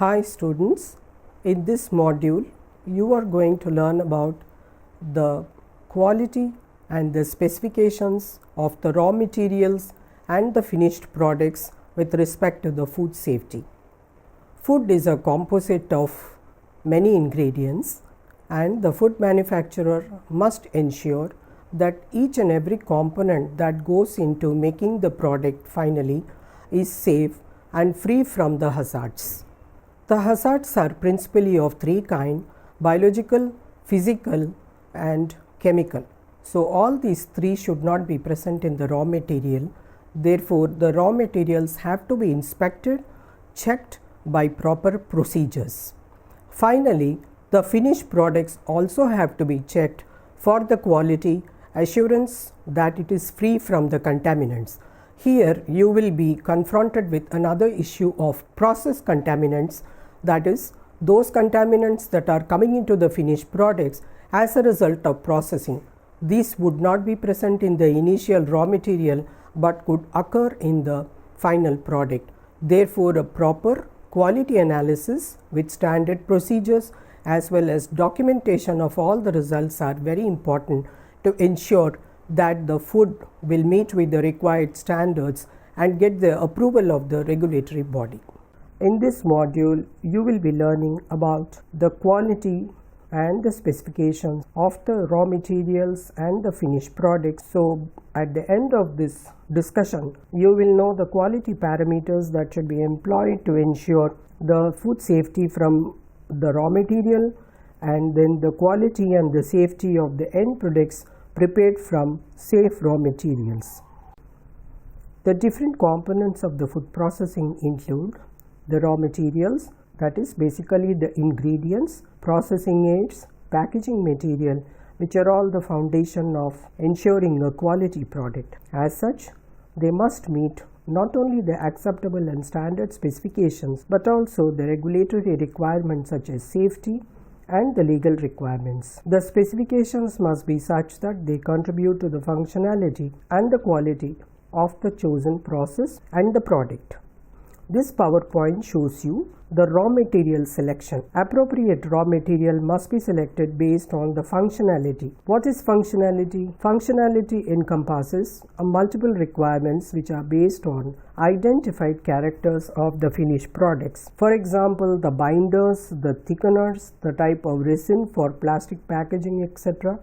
Hi students, in this module you are going to learn about the quality and the specifications of the raw materials and the finished products with respect to the food safety. Food is a composite of many ingredients and the food manufacturer must ensure that each and every component that goes into making the product finally is safe and free from the hazards. The hazards are principally of three kinds: biological, physical and chemical. So, all these three should not be present in the raw material. Therefore, the raw materials have to be inspected, checked by proper procedures. Finally, the finished products also have to be checked for the quality assurance that it is free from the contaminants. Here you will be confronted with another issue of process contaminants, that is, those contaminants that are coming into the finished products as a result of processing. These would not be present in the initial raw material but could occur in the final product. Therefore, a proper quality analysis with standard procedures as well as documentation of all the results are very important to ensure that the food will meet with the required standards and get the approval of the regulatory body. In this module, you will be learning about the quality and the specifications of the raw materials and the finished products. So, at the end of this discussion, you will know the quality parameters that should be employed to ensure the food safety from the raw material, and then the quality and the safety of the end products prepared from safe raw materials. The different components of the food processing include the raw materials, that is basically the ingredients, processing aids, packaging material, which are all the foundation of ensuring a quality product. As such, they must meet not only the acceptable and standard specifications but also the regulatory requirements such as safety and the legal requirements. The specifications must be such that they contribute to the functionality and the quality of the chosen process and the product. This PowerPoint shows you the raw material selection. Appropriate raw material must be selected based on the functionality. What is functionality? Functionality encompasses multiple requirements which are based on identified characters of the finished products. For example, the binders, the thickeners, the type of resin for plastic packaging, etc.,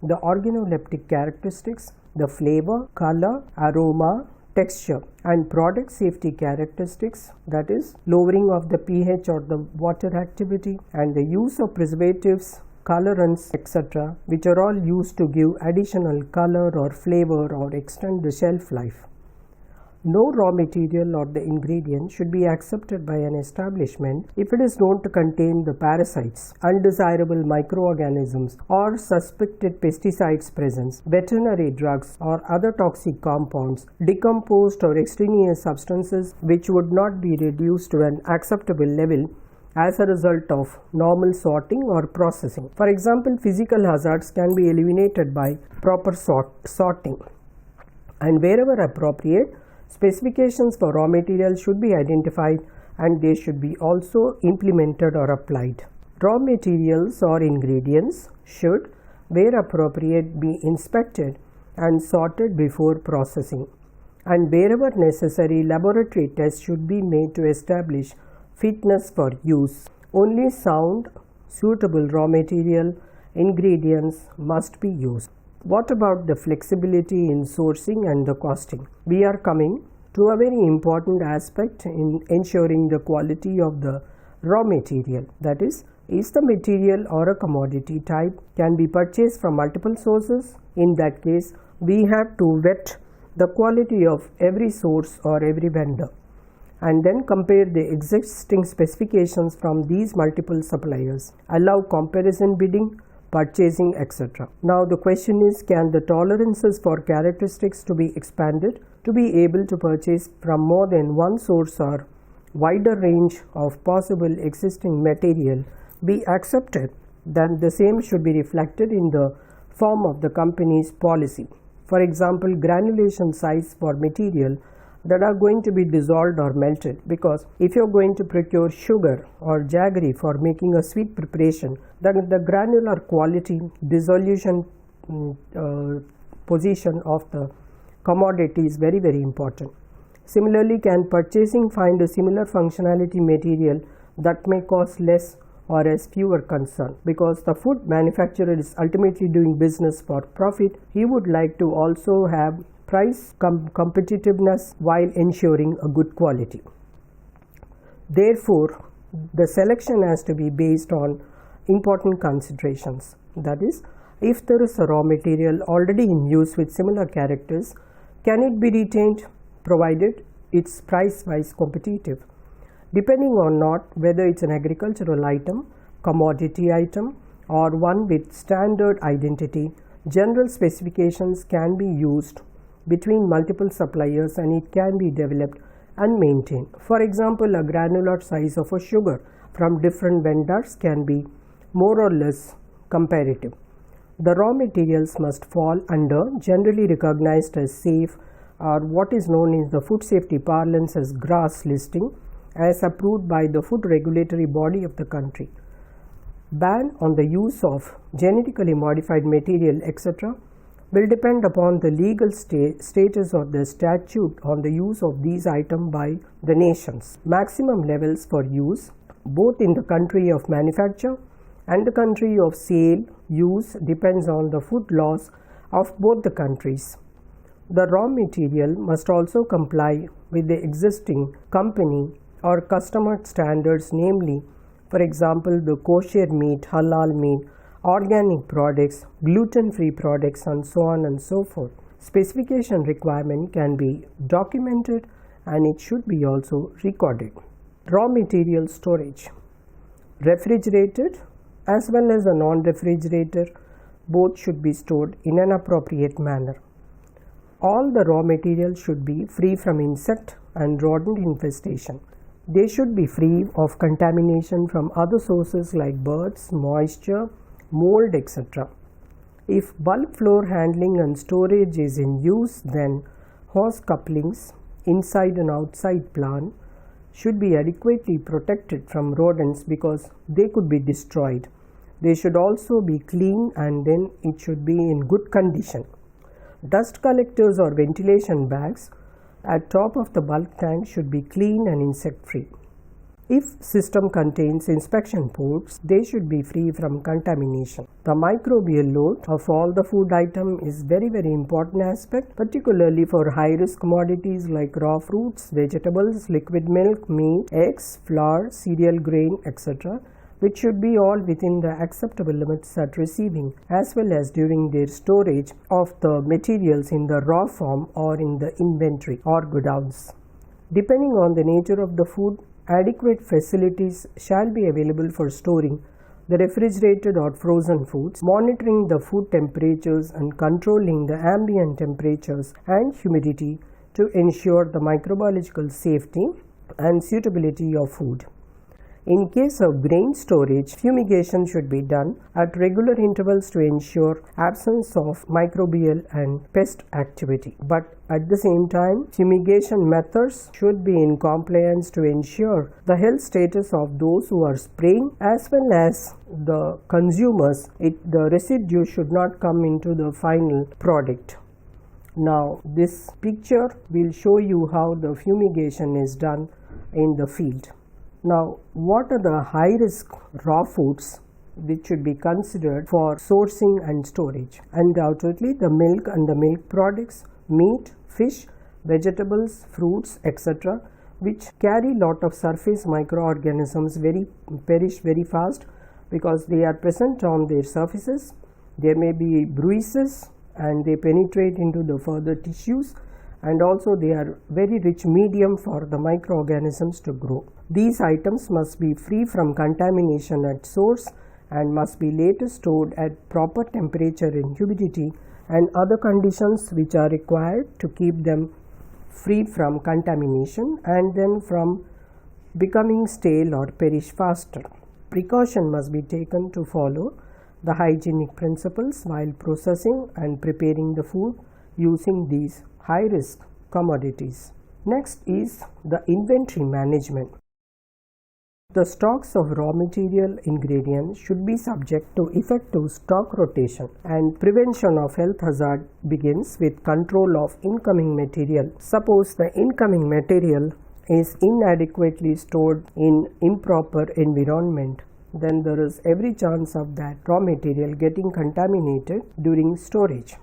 the organoleptic characteristics, the flavor, color, aroma, texture, and product safety characteristics, that is lowering of the pH or the water activity, and the use of preservatives, colorants, etc., which are all used to give additional color or flavor or extend the shelf life. No raw material or the ingredient should be accepted by an establishment if it is known to contain the parasites, undesirable microorganisms or suspected pesticides presence, veterinary drugs or other toxic compounds, decomposed or extraneous substances which would not be reduced to an acceptable level as a result of normal sorting or processing. For example, physical hazards can be eliminated by proper sorting, and wherever appropriate, specifications for raw materials should be identified and they should be also implemented or applied. Raw materials or ingredients should, where appropriate, be inspected and sorted before processing, and wherever necessary, laboratory tests should be made to establish fitness for use. Only sound, suitable raw material ingredients must be used. What about the flexibility in sourcing and the costing? We are coming to a very important aspect in ensuring the quality of the raw material. That is the material or a commodity type can be purchased from multiple sources? In that case, we have to vet the quality of every source or every vendor and then compare the existing specifications from these multiple suppliers, allow comparison bidding, purchasing, etc. Now the question is, can the tolerances for characteristics to be expanded to be able to purchase from more than one source or wider range of possible existing material be accepted? Then the same should be reflected in the form of the company's policy. For example, granulation size for material that are going to be dissolved or melted, because if you're going to procure sugar or jaggery for making a sweet preparation, then the granular quality dissolution position of the commodity is very, very important. Similarly, can purchasing find a similar functionality material that may cost less or has fewer concern? Because the food manufacturer is ultimately doing business for profit, he would like to also have price competitiveness while ensuring a good quality. Therefore, the selection has to be based on important considerations. That is, if there is a raw material already in use with similar characters, can it be retained provided it's price-wise competitive? Depending on not whether it's an agricultural item, commodity item, or one with standard identity, general specifications can be used between multiple suppliers and it can be developed and maintained. For example, a granular size of a sugar from different vendors can be more or less comparative. The raw materials must fall under generally recognized as safe, or what is known in the food safety parlance as GRAS listing, as approved by the food regulatory body of the country. Ban on the use of genetically modified material, etc., will depend upon the legal status or the statute on the use of these items by the nations. Maximum levels for use both in the country of manufacture and the country of sale use depends on the food laws of both the countries. The raw material must also comply with the existing company or customer standards, namely, for example, the kosher meat, halal meat, organic products, gluten-free products, and so on and so forth. Specification requirement can be documented and it should be also recorded. Raw material storage. Refrigerated as well as a non-refrigerated, both should be stored in an appropriate manner. All the raw materials should be free from insect and rodent infestation. They should be free of contamination from other sources like birds, moisture, mold, etc. If bulk floor handling and storage is in use, then hose couplings inside and outside plant should be adequately protected from rodents because they could be destroyed. They should also be clean and then it should be in good condition. Dust collectors or ventilation bags at top of the bulk tank should be clean and insect free. If system contains inspection ports, they should be free from contamination. The microbial load of all the food item is very, very important aspect, particularly for high risk commodities like raw fruits, vegetables, liquid milk, meat, eggs, flour, cereal grain, etc., which should be all within the acceptable limits at receiving as well as during their storage of the materials in the raw form or in the inventory or godowns. Depending on the nature of the food, adequate facilities shall be available for storing the refrigerated or frozen foods, monitoring the food temperatures and controlling the ambient temperatures and humidity to ensure the microbiological safety and suitability of food. In case of grain storage, fumigation should be done at regular intervals to ensure absence of microbial and pest activity. But at the same time, fumigation methods should be in compliance to ensure the health status of those who are spraying as well as the consumers. The residue should not come into the final product. Now, this picture will show you how the fumigation is done in the field. Now, what are the high-risk raw foods which should be considered for sourcing and storage? Undoubtedly, the milk and the milk products, meat, fish, vegetables, fruits, etc., which carry lot of surface microorganisms perish very fast because they are present on their surfaces. There may be bruises and they penetrate into the further tissues, and also they are very rich medium for the microorganisms to grow. These items must be free from contamination at source and must be later stored at proper temperature and humidity and other conditions which are required to keep them free from contamination and then from becoming stale or perish faster. Precaution must be taken to follow the hygienic principles while processing and preparing the food using these high-risk commodities. Next is the inventory management. The stocks of raw material ingredients should be subject to effective stock rotation, and prevention of health hazard begins with control of incoming material. Suppose the incoming material is inadequately stored in improper environment, then there is every chance of that raw material getting contaminated during storage.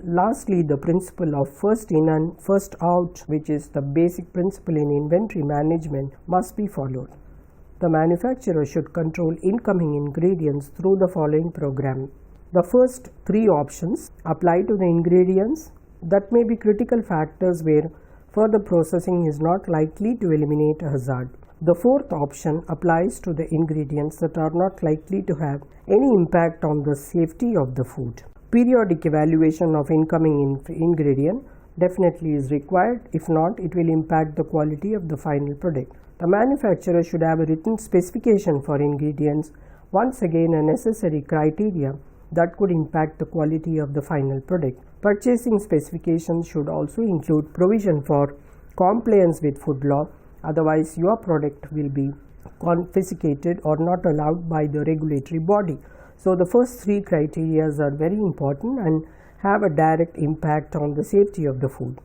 Lastly, the principle of first in and first out, which is the basic principle in inventory management, must be followed. The manufacturer should control incoming ingredients through the following program. The first three options apply to the ingredients that may be critical factors where further processing is not likely to eliminate a hazard. The fourth option applies to the ingredients that are not likely to have any impact on the safety of the food. Periodic evaluation of incoming ingredient definitely is required. If not, it will impact the quality of the final product. The manufacturer should have a written specification for ingredients, once again a necessary criteria that could impact the quality of the final product. Purchasing specifications should also include provision for compliance with food law, otherwise your product will be confiscated or not allowed by the regulatory body. So the first three criteria are very important and have a direct impact on the safety of the food.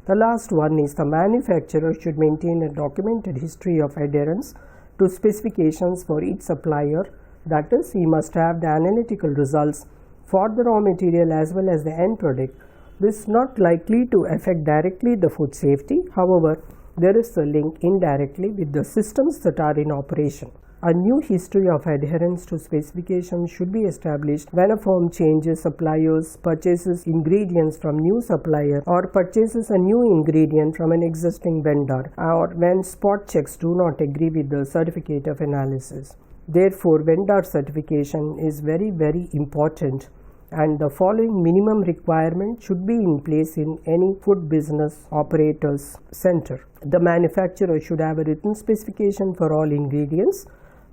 The last one is the manufacturer should maintain a documented history of adherence to specifications for each supplier. That is, he must have the analytical results for the raw material as well as the end product. This is not likely to affect directly the food safety. However, there is a link indirectly with the systems that are in operation. A new history of adherence to specifications should be established when a firm changes suppliers, purchases ingredients from new supplier, or purchases a new ingredient from an existing vendor, or when spot checks do not agree with the certificate of analysis. Therefore, vendor certification is very important, and the following minimum requirement should be in place in any food business operator's center. The manufacturer should have a written specification for all ingredients.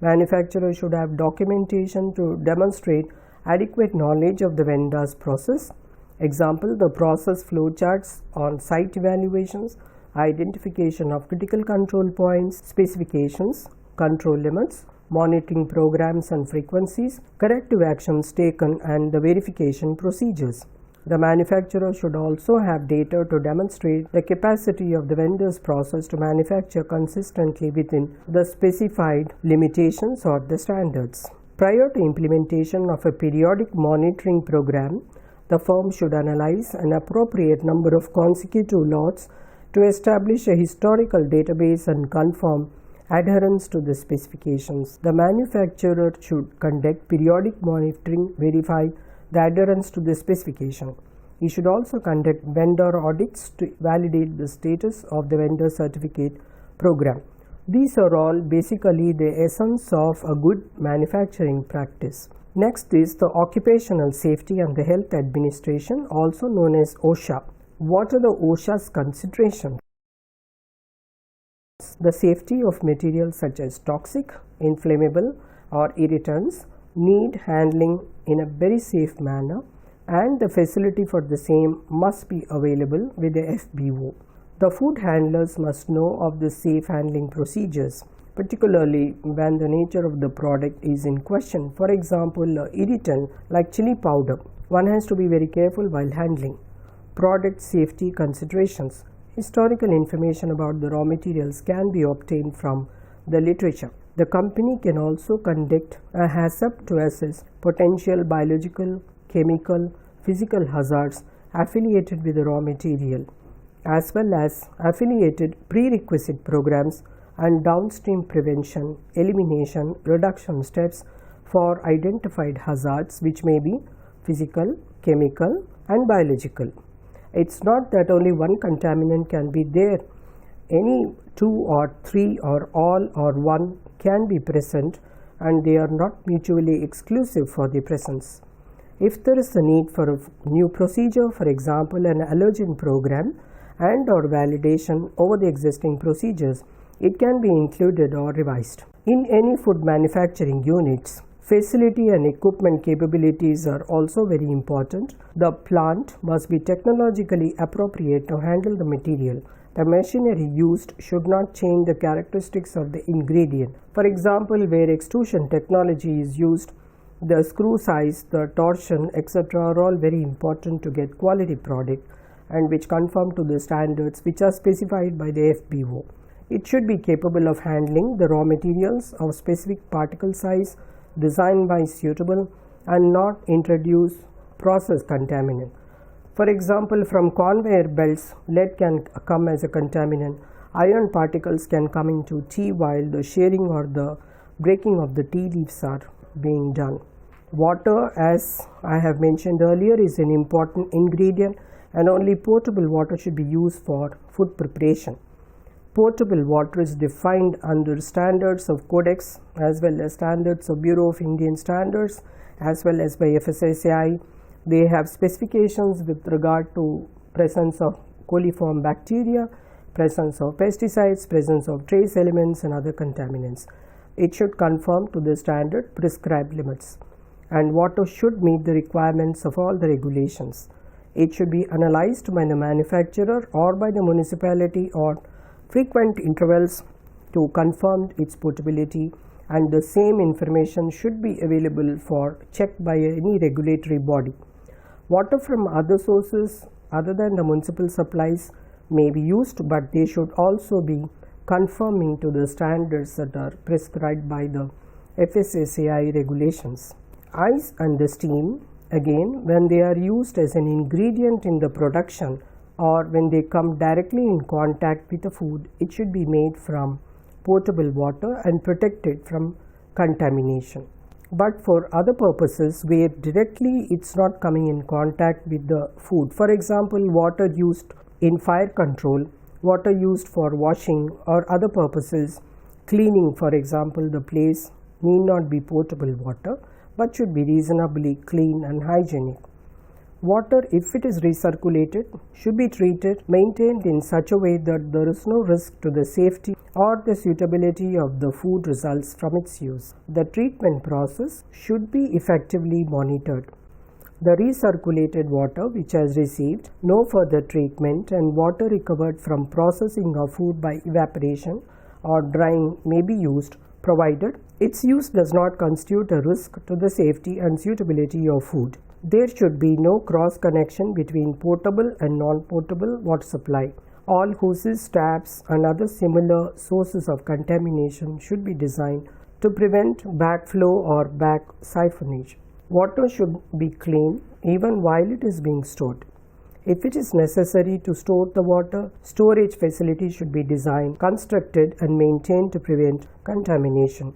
Manufacturer should have documentation to demonstrate adequate knowledge of the vendor's process. Example, the process flow charts on site evaluations, identification of critical control points, specifications, control limits, monitoring programs and frequencies, corrective actions taken, and the verification procedures. The manufacturer should also have data to demonstrate the capacity of the vendor's process to manufacture consistently within the specified limitations or the standards. Prior to implementation of a periodic monitoring program, the firm should analyze an appropriate number of consecutive lots to establish a historical database and confirm adherence to the specifications. The manufacturer should conduct periodic monitoring, verify the adherence to the specification. He should also conduct vendor audits to validate the status of the vendor certificate program. These are all basically the essence of a good manufacturing practice. Next is the Occupational Safety and the Health Administration, also known as OSHA. What are the OSHA's considerations? The safety of materials such as toxic, inflammable, or irritants need handling in a very safe manner, and the facility for the same must be available with the FBO. The food handlers must know of the safe handling procedures, particularly when the nature of the product is in question. For example, an irritant like chili powder, one has to be very careful while handling. Product safety considerations. Historical information about the raw materials can be obtained from the literature. The company can also conduct a HACCP to assess potential biological, chemical, physical hazards affiliated with the raw material, as well as affiliated prerequisite programs and downstream prevention, elimination, reduction steps for identified hazards, which may be physical, chemical, and biological. It's not that only one contaminant can be there. Any two or three or all or one can be present, and they are not mutually exclusive for the presence. If there is a need for a new procedure, for example an allergen program and or validation over the existing procedures, it can be included or revised. In any food manufacturing units, facility and equipment capabilities are also very important. The plant must be technologically appropriate to handle the material. a machinery used should not change the characteristics of the ingredient. For example, where extrusion technology is used, the screw size, the torsion, etc. are all very important to get quality product and which conform to the standards which are specified by the FBO. It should be capable of handling the raw materials of specific particle size, designed by suitable, and not introduce process contaminant. For example, from conveyor belts, lead can come as a contaminant. Iron particles can come into tea while the shearing or the breaking of the tea leaves are being done. Water, as I have mentioned earlier, is an important ingredient, and only potable water should be used for food preparation. Potable water is defined under standards of Codex as well as standards of Bureau of Indian Standards as well as by FSSAI. They have specifications with regard to presence of coliform bacteria, presence of pesticides, presence of trace elements and other contaminants. It should conform to the standard prescribed limits, and water should meet the requirements of all the regulations. It should be analyzed by the manufacturer or by the municipality or frequent intervals to confirm its potability, and the same information should be available for check by any regulatory body. Water from other sources other than the municipal supplies may be used, but they should also be conforming to the standards that are prescribed by the FSSAI regulations. Ice and the steam, again, when they are used as an ingredient in the production or when they come directly in contact with the food, it should be made from potable water and protected from contamination. But for other purposes where directly it's not coming in contact with the food, for example, water used in fire control, water used for washing or other purposes, cleaning, for example, the place need not be potable water but should be reasonably clean and hygienic. Water, if it is recirculated, should be treated, maintained in such a way that there is no risk to the safety or the suitability of the food results from its use. The treatment process should be effectively monitored. The recirculated water which has received no further treatment and water recovered from processing of food by evaporation or drying may be used, provided its use does not constitute a risk to the safety and suitability of food. There should be no cross connection between potable and non-potable water supply. All hoses, taps and other similar sources of contamination should be designed to prevent backflow or back siphonage. Water should be clean even while it is being stored. If it is necessary to store the water, storage facilities should be designed, constructed and maintained to prevent contamination.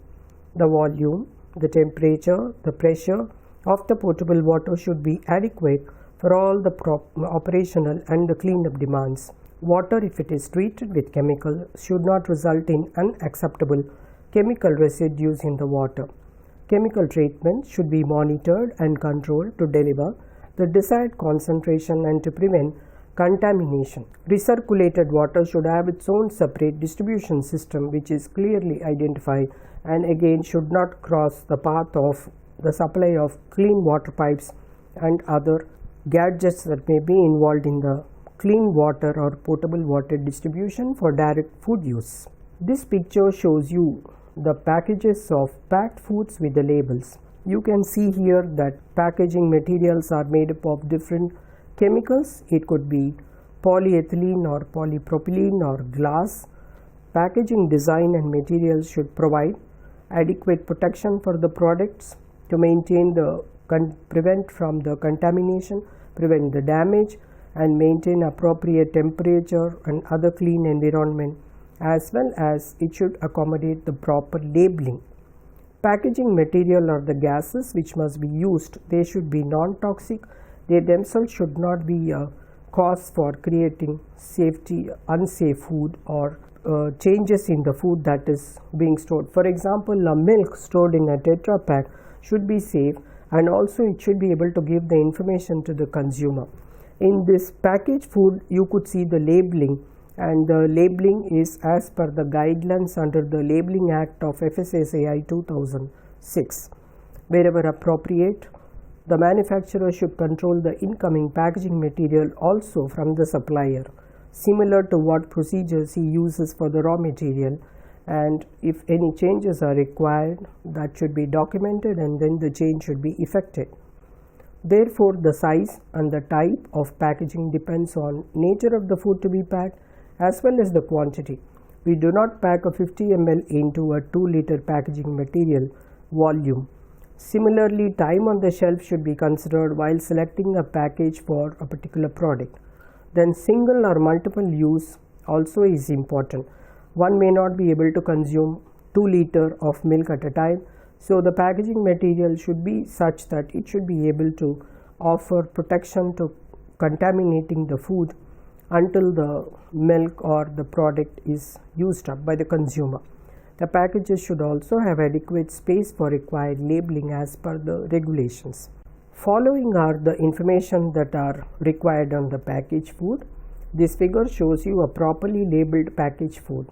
The volume, the temperature, the pressure of the potable water should be adequate for all the operational and the cleanup demands. Water, if it is treated with chemical, should not result in unacceptable chemical residues in the water. Chemical treatment should be monitored and controlled to deliver the desired concentration and to prevent contamination. Recirculated water should have its own separate distribution system which is clearly identified and again should not cross the path of the supply of clean water pipes and other gadgets that may be involved in the clean water or potable water distribution for direct food use. This picture shows you the packages of packed foods with the labels. You can see here that packaging materials are made up of different chemicals. It could be polyethylene or polypropylene or glass. Packaging design and materials should provide adequate protection for the products to maintain the prevent from the contamination, prevent the damage and maintain appropriate temperature and other clean environment, as well as it should accommodate the proper labeling. Packaging material or the gases which must be used, they should be non-toxic. They themselves should not be a cause for creating unsafe food or changes in the food that is being stored. For example, a milk stored in a Tetra Pak should be safe and also it should be able to give the information to the consumer. In this packaged food, you could see the labeling, and the labeling is as per the guidelines under the Labeling Act of FSSAI 2006. Wherever appropriate, the manufacturer should control the incoming packaging material also from the supplier. similar to what procedures he uses for the raw material, and if any changes are required, that should be documented and then the change should be effected. Therefore, the size and the type of packaging depends on nature of the food to be packed as well as the quantity. We do not pack a 50 ml into a 2-liter packaging material volume. Similarly, time on the shelf should be considered while selecting a package for a particular product. Then single or multiple use also is important. One may not be able to consume 2 liters of milk at a time, so the packaging material should be such that it should be able to offer protection to contaminating the food until the milk or the product is used up by the consumer. The packages should also have adequate space for required labeling as per the regulations. Following are the information that are required on the packaged food. This figure shows you a properly labeled packaged food,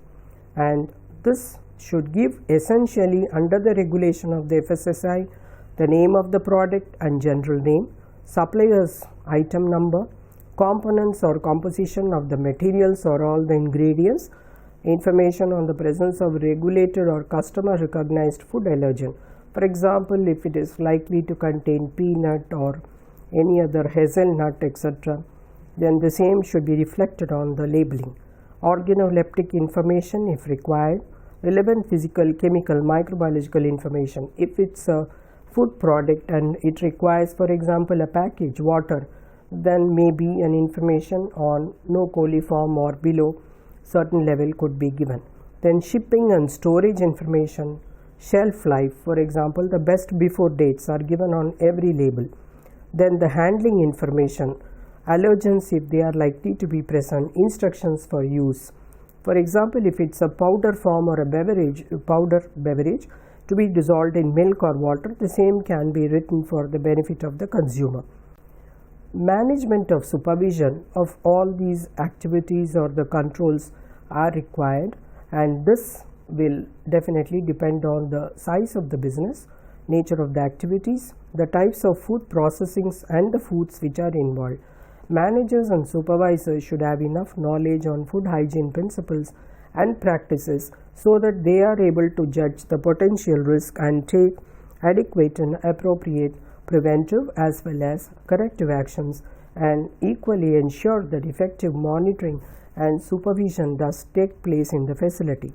and this should give essentially under the regulation of the FSSAI the name of the product and general name, supplier's item number, components or composition of the materials or all the ingredients, information on the presence of regulated or customer recognized food allergen. For example, if it is likely to contain peanut or any other hazelnut, etc., then the same should be reflected on the labeling. Organoleptic information if required, relevant physical, chemical, microbiological information. If it's a food product and it requires, for example, a package, water, then maybe an information on no coliform or below certain level could be given. Then shipping and storage information, shelf life, for example, the best before dates are given on every label. Then the handling information, allergens if they are likely to be present, instructions for use. For example, if it's a powder form or a powder beverage to be dissolved in milk or water, the same can be written for the benefit of the consumer. Management of supervision of all these activities or the controls are required, and this will definitely depend on the size of the business, nature of the activities, the types of food processings and the foods which are involved. Managers and supervisors should have enough knowledge on food hygiene principles and practices so that they are able to judge the potential risk and take adequate and appropriate preventive as well as corrective actions, and equally ensure that effective monitoring and supervision thus take place in the facility.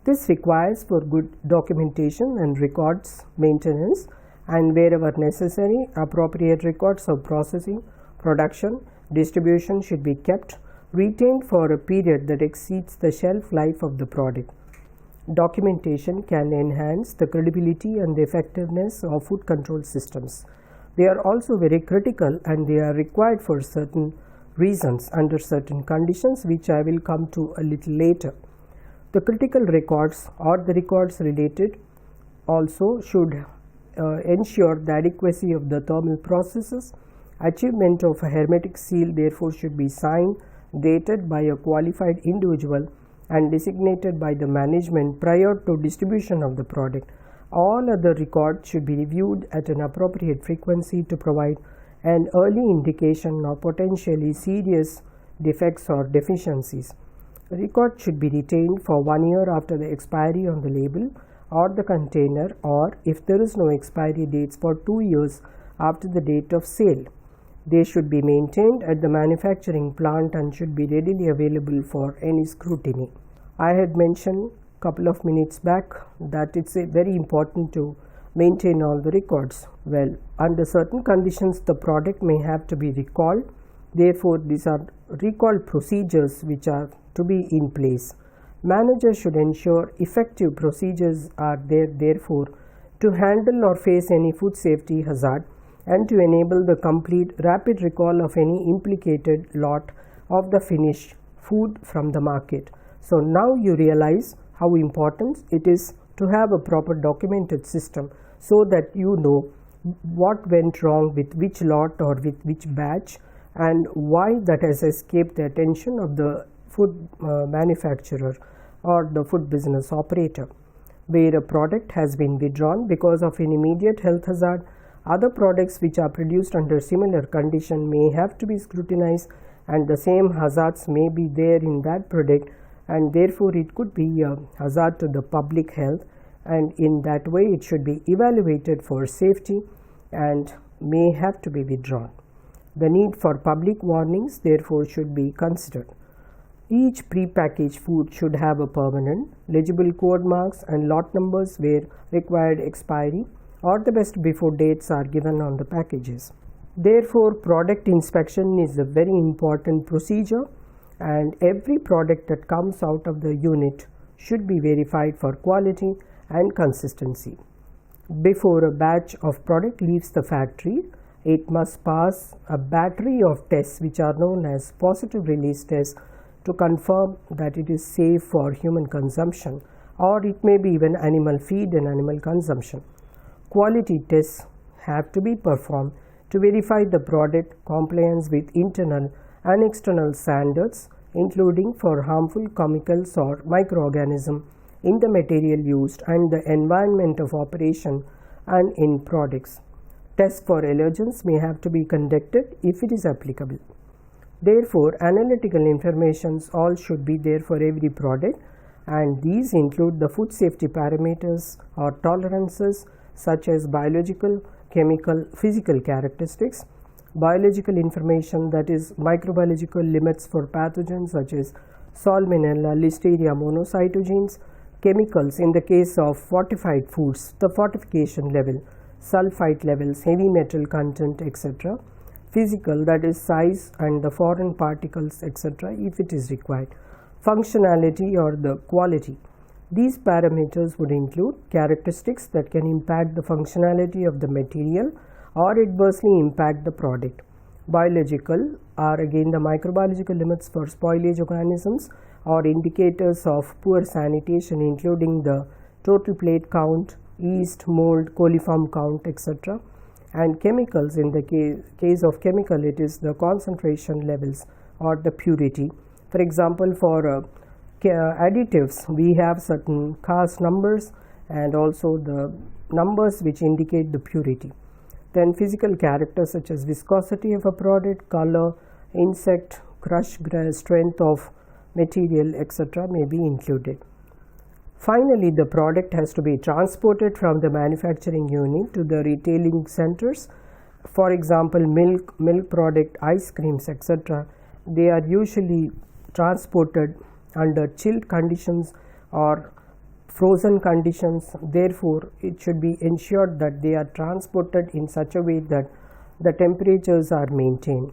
This requires for good documentation and records maintenance, and wherever necessary, appropriate records of processing, production, distribution should be kept, retained for a period that exceeds the shelf life of the product. Documentation can enhance the credibility and the effectiveness of food control systems. They are also very critical and they are required for certain reasons under certain conditions, which I will come to a little later. The critical records or the records related also should ensure the adequacy of the thermal processes. Achievement of a hermetic seal therefore should be signed, dated by a qualified individual and designated by the management prior to distribution of the product. All other records should be reviewed at an appropriate frequency to provide an early indication of potentially serious defects or deficiencies. Record should be retained for 1 year after the expiry on the label or the container, or if there is no expiry dates, for 2 years after the date of sale. They should be maintained at the manufacturing plant and should be readily available for any scrutiny. I had mentioned a couple of minutes back that it's very important to maintain all the records. Well, under certain conditions the product may have to be recalled. Therefore, these are recall procedures which are to be in place. Managers should ensure effective procedures are there therefore to handle or face any food safety hazard and to enable the complete rapid recall of any implicated lot of the finished food from the market. So now you realize how important it is to have a proper documented system so that you know what went wrong with which lot or with which batch and why that has escaped the attention of the food manufacturer or the food business operator. Where a product has been withdrawn because of an immediate health hazard, other products which are produced under similar condition may have to be scrutinized and the same hazards may be there in that product, and therefore it could be a hazard to the public health, and in that way it should be evaluated for safety and may have to be withdrawn. The need for public warnings therefore should be considered. Each pre-packaged food should have a permanent, legible code marks and lot numbers where required expiry or the best before dates are given on the packages. Therefore, product inspection is a very important procedure, and every product that comes out of the unit should be verified for quality and consistency. Before a batch of product leaves the factory, it must pass a battery of tests which are known as positive release tests to confirm that it is safe for human consumption, or it may be even animal feed and animal consumption. Quality tests have to be performed to verify the product compliance with internal and external standards, including for harmful chemicals or microorganisms in the material used and the environment of operation and in products. Tests for allergens may have to be conducted if it is applicable. Therefore, analytical informations all should be there for every product, and these include the food safety parameters or tolerances such as biological, chemical, physical characteristics, biological information, that is microbiological limits for pathogens such as Salmonella, Listeria, monocytogenes, chemicals in the case of fortified foods, the fortification level, sulfite levels, heavy metal content, etc. Physical, that is size and the foreign particles, etc. if it is required. Functionality or the quality. These parameters would include characteristics that can impact the functionality of the material or adversely impact the product. Biological are again the microbiological limits for spoilage organisms or indicators of poor sanitation, including the total plate count, yeast, mold, coliform count, etc. And chemicals, in the case of chemical, it is the concentration levels or the purity. For example, for additives, we have certain CAS numbers and also the numbers which indicate the purity. Then physical characters such as viscosity of a product, color, insect, crush, strength of material, etc. may be included. Finally, the product has to be transported from the manufacturing unit to the retailing centers. For example, milk product, ice creams, etc. they are usually transported under chilled conditions or frozen conditions. Therefore, it should be ensured that they are transported in such a way that the temperatures are maintained.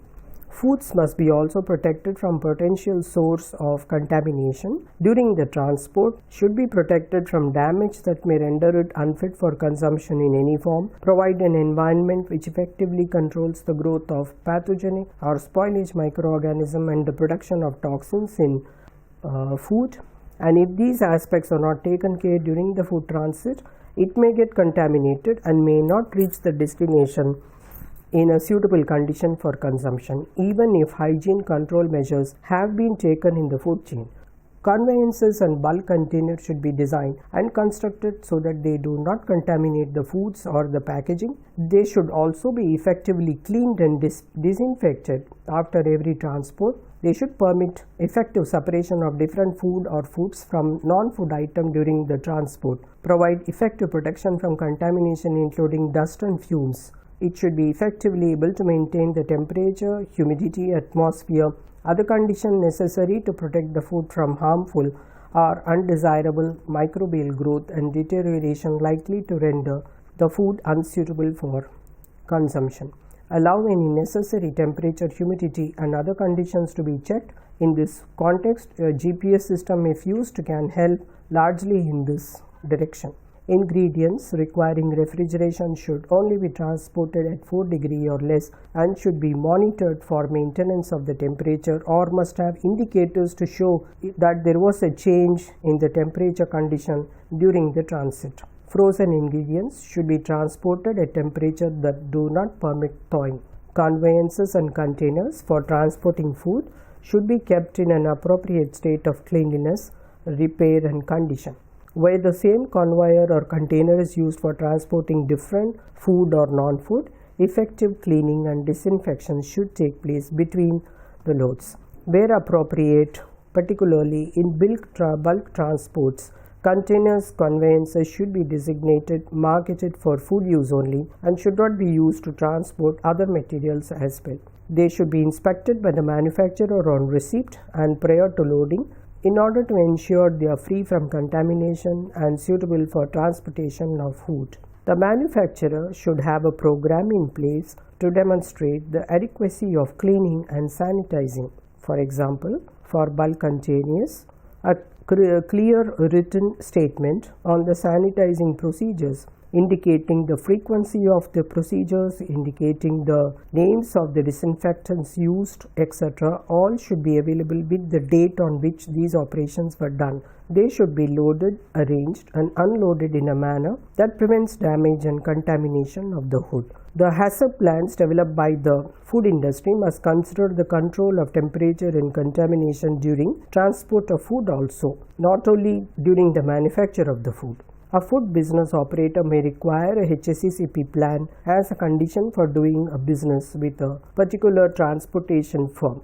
Foods must be also protected from potential source of contamination. During the transport, should be protected from damage that may render it unfit for consumption in any form. Provide an environment which effectively controls the growth of pathogenic or spoilage microorganism and the production of toxins in food. And if these aspects are not taken care during the food transit, it may get contaminated and may not reach the destination in a suitable condition for consumption, even if hygiene control measures have been taken in the food chain. Conveyances and bulk containers should be designed and constructed so that they do not contaminate the foods or the packaging. They should also be effectively cleaned and disinfected after every transport. They should permit effective separation of different food or foods from non-food item during the transport. Provide effective protection from contamination, including dust and fumes. It should be effectively able to maintain the temperature, humidity, atmosphere, other conditions necessary to protect the food from harmful or undesirable microbial growth and deterioration likely to render the food unsuitable for consumption. Allow any necessary temperature, humidity and other conditions to be checked. In this context, a GPS system, if used, can help largely in this direction. Ingredients requiring refrigeration should only be transported at 4 degrees or less and should be monitored for maintenance of the temperature, or must have indicators to show that there was a change in the temperature condition during the transit. Frozen ingredients should be transported at temperature that do not permit thawing. Conveyances and containers for transporting food should be kept in an appropriate state of cleanliness, repair and condition. Where the same conveyor or container is used for transporting different food or non-food, effective cleaning and disinfection should take place between the loads. Where appropriate, particularly in bulk transports, containers conveyances should be designated, marketed for food use only, and should not be used to transport other materials as well. They should be inspected by the manufacturer on receipt and prior to loading in order to ensure they are free from contamination and suitable for transportation of food. The manufacturer should have a program in place to demonstrate the adequacy of cleaning and sanitizing. For example, for bulk containers, a clear written statement on the sanitizing procedures indicating the frequency of the procedures, indicating the names of the disinfectants used, etc. all should be available with the date on which these operations were done. They should be loaded, arranged and unloaded in a manner that prevents damage and contamination of the hood. The hazard plans developed by the food industry must consider the control of temperature and contamination during transport of food also, not only during the manufacture of the food. A food business operator may require a HACCP plan as a condition for doing a business with a particular transportation firm.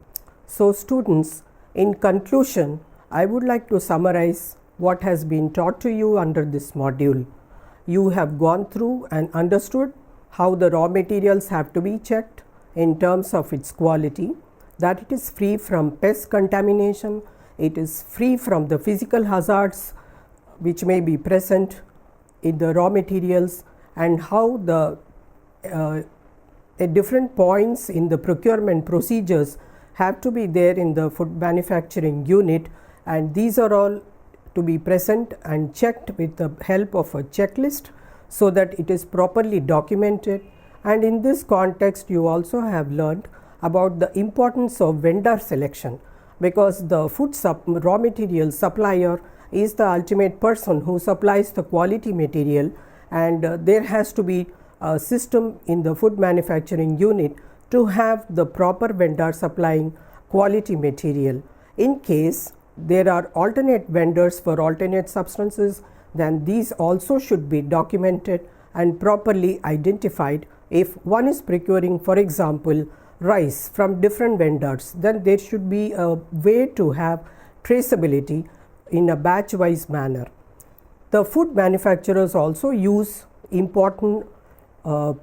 So students, in conclusion, I would like to summarize what has been taught to you under this module. You have gone through and understood how the raw materials have to be checked in terms of its quality, that it is free from pest contamination, it is free from the physical hazards which may be present in the raw materials, and how the at different points in the procurement procedures have to be there in the food manufacturing unit, and these are all to be present and checked with the help of a checklist so that it is properly documented. And in this context you also have learned about the importance of vendor selection, because the food raw material supplier is the ultimate person who supplies the quality material, and there has to be a system in the food manufacturing unit to have the proper vendor supplying quality material. In case there are alternate vendors for alternate substances, then these also should be documented and properly identified. If one is procuring, for example, rice from different vendors, then there should be a way to have traceability in a batch wise manner. The food manufacturers also use important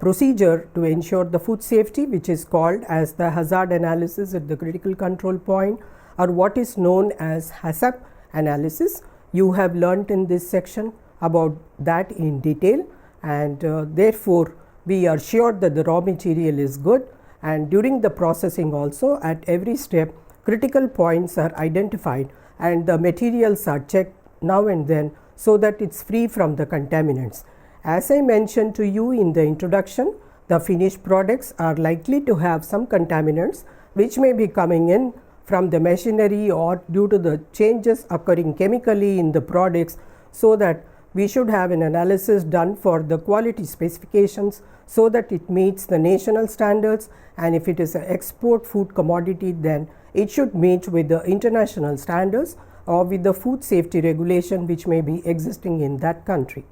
procedure to ensure the food safety, which is called as the hazard analysis at the critical control point, or what is known as HACCP analysis. You have learnt in this section about that in detail, and therefore we are sure that the raw material is good, and during the processing also at every step critical points are identified and the materials are checked now and then so that it is free from the contaminants. As I mentioned to you in the introduction, the finished products are likely to have some contaminants which may be coming in from the machinery or due to the changes occurring chemically in the products, so that we should have an analysis done for the quality specifications so that it meets the national standards, and if it is an export food commodity, then it should meet with the international standards or with the food safety regulation which may be existing in that country.